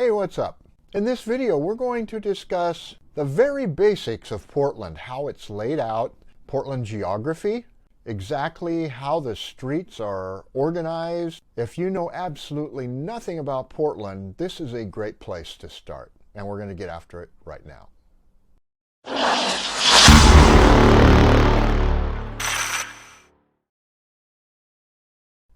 Hey, what's up? In this video, we're going to discuss the very basics of Portland, how it's laid out, Portland geography, exactly how the streets are organized. If you know absolutely nothing about Portland, this is a great place to start, and we're going to get after it right now.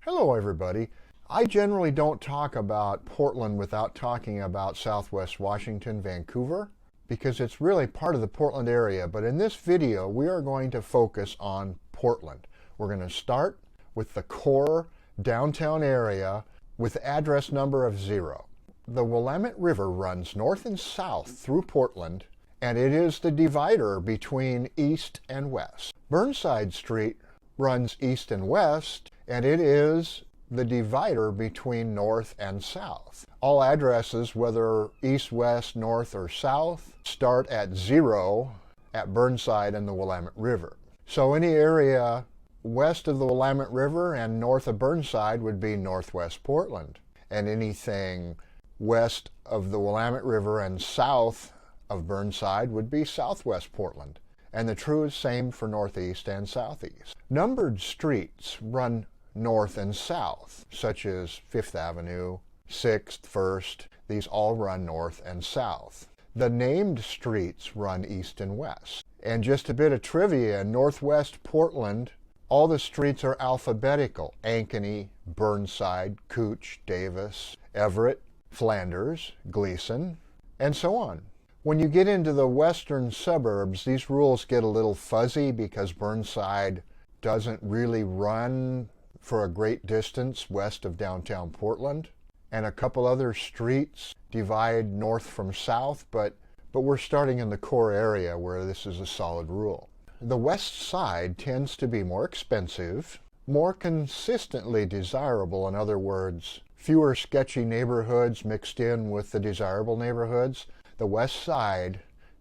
Hello, everybody. I generally don't talk about Portland without talking about Southwest Washington, Vancouver, because it's really part of the Portland area. But in this video, we are going to focus on Portland. We're going to start with the core downtown area with address number of 0. The Willamette River runs north and south through Portland, and it is the divider between east and west. Burnside Street runs east and west, and it is the divider between north and south. All addresses, whether east, west, north, or south, start at 0 at Burnside and the Willamette River. So any area west of the Willamette River and north of Burnside would be northwest Portland, and anything west of the Willamette River and south of Burnside would be southwest Portland. And the true same for northeast and southeast. Numbered streets run north and south, such as 5th Avenue, 6th, 1st. These all run north and south. The named streets run east and west. And just a bit of trivia, northwest Portland, all the streets are alphabetical. Ankeny, Burnside, Cooch, Davis, Everett, Flanders, Gleason, and so on. When you get into the western suburbs, these rules get a little fuzzy because Burnside doesn't really run for a great distance west of downtown Portland, and a couple other streets divide north from south, but we're starting in the core area where this is a solid rule. The west side tends to be more expensive, more consistently desirable. In other words, fewer sketchy neighborhoods mixed in with the desirable neighborhoods. The west side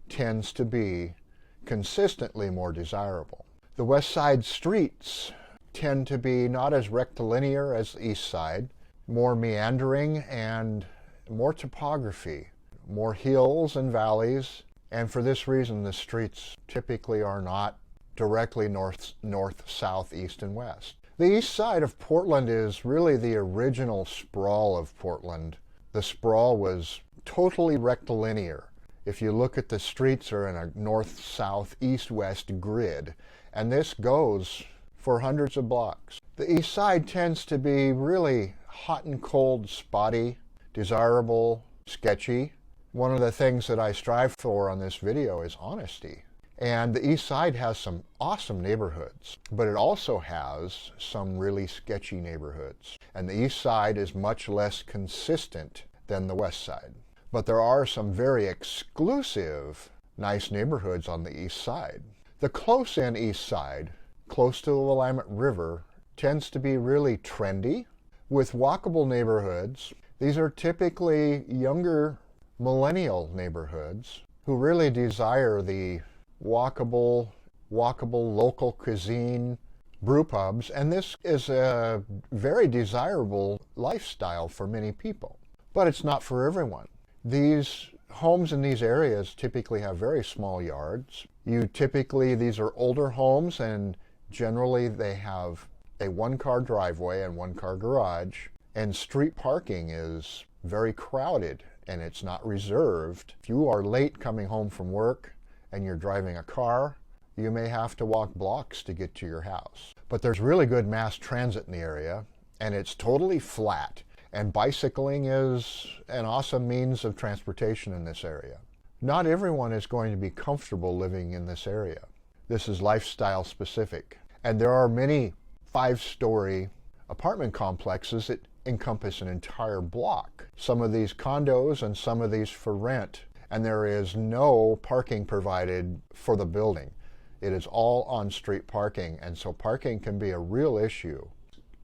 tends to be consistently more desirable. The west side streets tend to be not as rectilinear as the east side, more meandering and more topography, more hills and valleys, and for this reason the streets typically are not directly north, south, east, and west. The east side of Portland is really the original sprawl of Portland. The sprawl was totally rectilinear. If you look at the streets are in a north, south, east, west grid, and this goes for hundreds of blocks. The east side tends to be really hot and cold, spotty, desirable, sketchy. One of the things that I strive for on this video is honesty. And the east side has some awesome neighborhoods, but it also has some really sketchy neighborhoods. And the east side is much less consistent than the west side. But there are some very exclusive, nice neighborhoods on the east side. The close-in east side, close to the Willamette River, tends to be really trendy with walkable neighborhoods. These are typically younger millennial neighborhoods who really desire the walkable local cuisine brew pubs, and this is a very desirable lifestyle for many people. But it's not for everyone. These homes in these areas typically have very small yards. These are older homes, and generally they have a one-car driveway and one-car garage, and street parking is very crowded and it's not reserved. If you are late coming home from work and you're driving a car, you may have to walk blocks to get to your house. But there's really good mass transit in the area, and it's totally flat, and bicycling is an awesome means of transportation in this area. Not everyone is going to be comfortable living in this area. This is lifestyle specific. And there are many 5-story apartment complexes that encompass an entire block. Some of these condos and some of these for rent. And there is no parking provided for the building. It is all on-street parking, and so parking can be a real issue.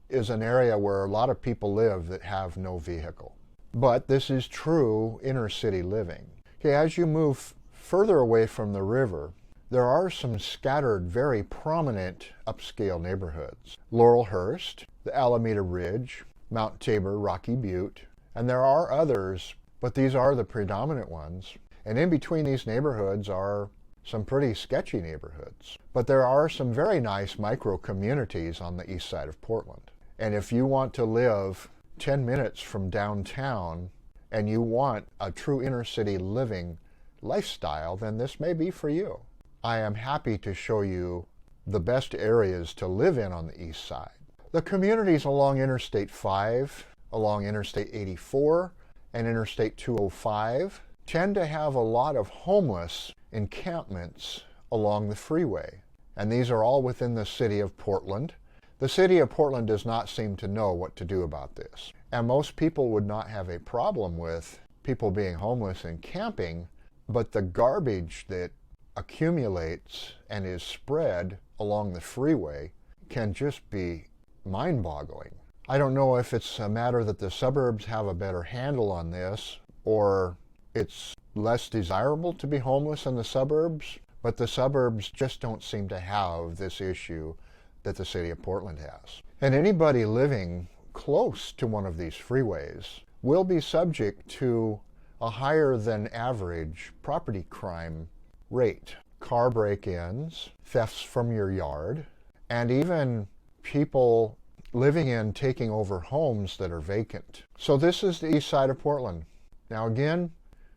It is an area where a lot of people live that have no vehicle. But this is true inner city living. Okay, as you move further away from the river, there are some scattered, very prominent upscale neighborhoods. Laurelhurst, the Alameda Ridge, Mount Tabor, Rocky Butte, and there are others but these are the predominant ones. And in between these neighborhoods are some pretty sketchy neighborhoods. But there are some very nice micro communities on the east side of Portland. And if you want to live 10 minutes from downtown and you want a true inner city living lifestyle, then this may be for you. I am happy to show you the best areas to live in on the east side. The communities along Interstate 5, along Interstate 84, and Interstate 205 tend to have a lot of homeless encampments along the freeway. And these are all within the city of Portland. The city of Portland does not seem to know what to do about this. And most people would not have a problem with people being homeless and camping, but the garbage that accumulates and is spread along the freeway can just be mind-boggling. I don't know if it's a matter that the suburbs have a better handle on this, or it's less desirable to be homeless in the suburbs, but the suburbs just don't seem to have this issue that the city of Portland has. And anybody living close to one of these freeways will be subject to a higher than average property crime rate. Car break-ins, thefts from your yard, and even people living in taking over homes that are vacant. So this is the east side of Portland. Now again,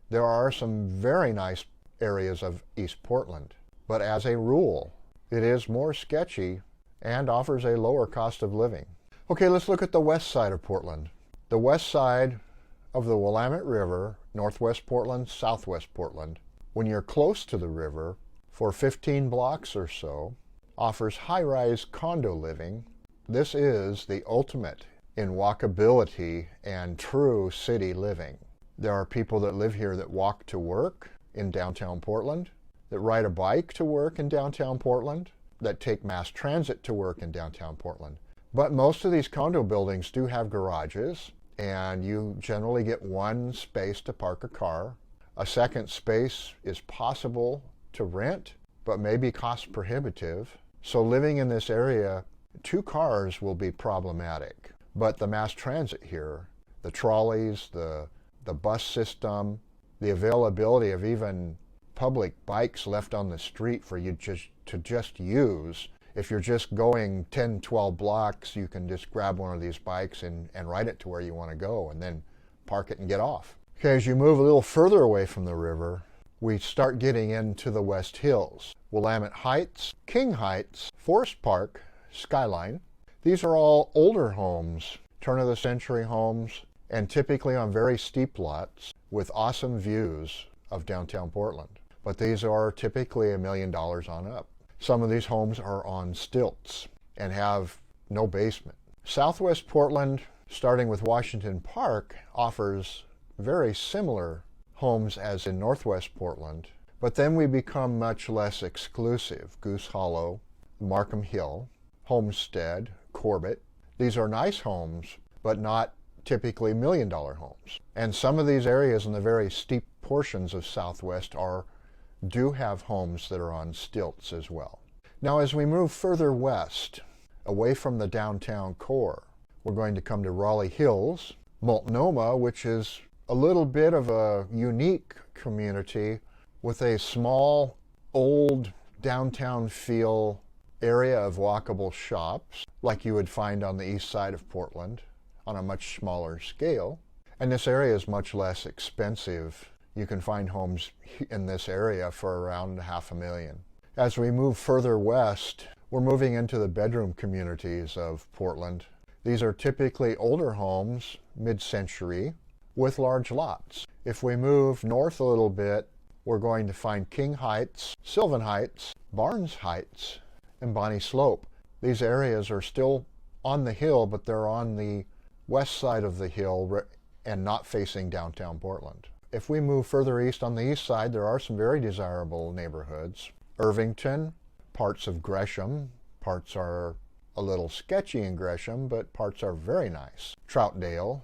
there are some very nice areas of East Portland, but as a rule, it is more sketchy and offers a lower cost of living. Okay, let's look at the west side of Portland. The west side of the Willamette River, northwest Portland, southwest Portland, when you're close to the river, for 15 blocks or so, offers high-rise condo living. This is the ultimate in walkability and true city living. There are people that live here that walk to work in downtown Portland, that ride a bike to work in downtown Portland, that take mass transit to work in downtown Portland. But most of these condo buildings do have garages, and you generally get one space to park a car. A second space is possible to rent, but may be cost prohibitive. So living in this area, 2 cars will be problematic. But the mass transit here, the trolleys, the bus system, the availability of even public bikes left on the street for you to just use. If you're just going 10, 12 blocks, you can just grab one of these bikes and ride it to where you want to go and then park it and get off. Okay, as you move a little further away from the river, we start getting into the West Hills. Willamette Heights, King Heights, Forest Park, Skyline. These are all older homes, turn-of-the-century homes, and typically on very steep lots with awesome views of downtown Portland. But these are typically $1 million on up. Some of these homes are on stilts and have no basement. Southwest Portland, starting with Washington Park, offers very similar homes as in Northwest Portland, but then we become much less exclusive. Goose Hollow, Markham Hill, Homestead, Corbett. These are nice homes, but not typically $1 million homes. And some of these areas in the very steep portions of Southwest do have homes that are on stilts as well. Now as we move further west, away from the downtown core, we're going to come to Raleigh Hills, Multnomah, which is a little bit of a unique community with a small, old downtown feel area of walkable shops like you would find on the east side of Portland on a much smaller scale. And this area is much less expensive. You can find homes in this area for around $500,000. As we move further west, we're moving into the bedroom communities of Portland. These are typically older homes, mid-century, with large lots. If we move north a little bit, we're going to find King Heights, Sylvan Heights, Barnes Heights, and Bonnie Slope. These areas are still on the hill, but they're on the west side of the hill and not facing downtown Portland. If we move further east on the east side, there are some very desirable neighborhoods. Irvington, parts of Gresham, parts are a little sketchy in Gresham, but parts are very nice. Troutdale,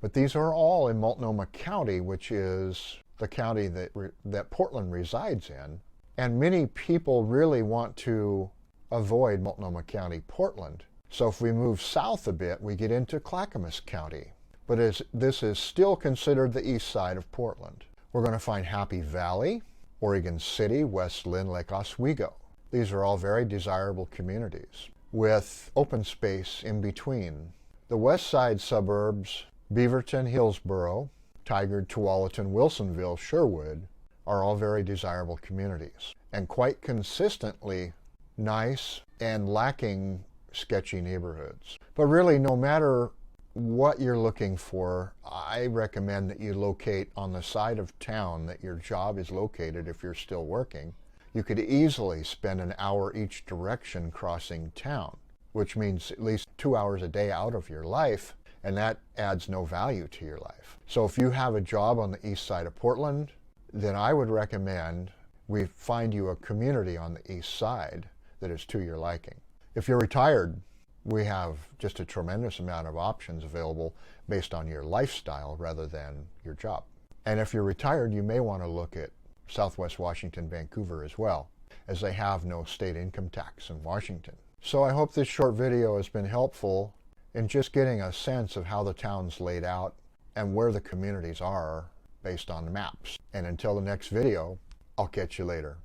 but these are all in Multnomah County, which is the county that Portland resides in. And many people really want to avoid Multnomah County, Portland. So if we move south a bit, we get into Clackamas County. but this is still considered the east side of Portland. We're going to find Happy Valley, Oregon City, West Lynn, Lake Oswego. These are all very desirable communities with open space in between. The west side suburbs, Beaverton, Hillsborough, Tigard, Tualatin, Wilsonville, Sherwood, are all very desirable communities and quite consistently nice and lacking sketchy neighborhoods. But really, no matter what you're looking for, I recommend that you locate on the side of town that your job is located if you're still working. You could easily spend an hour each direction crossing town, which means at least 2 hours a day out of your life, and that adds no value to your life. So if you have a job on the east side of Portland, then I would recommend we find you a community on the east side that is to your liking. If you're retired, we have just a tremendous amount of options available based on your lifestyle rather than your job. And if you're retired, you may want to look at Southwest Washington, Vancouver as well, as they have no state income tax in Washington. So I hope this short video has been helpful in just getting a sense of how the town's laid out and where the communities are based on the maps. And until the next video, I'll catch you later.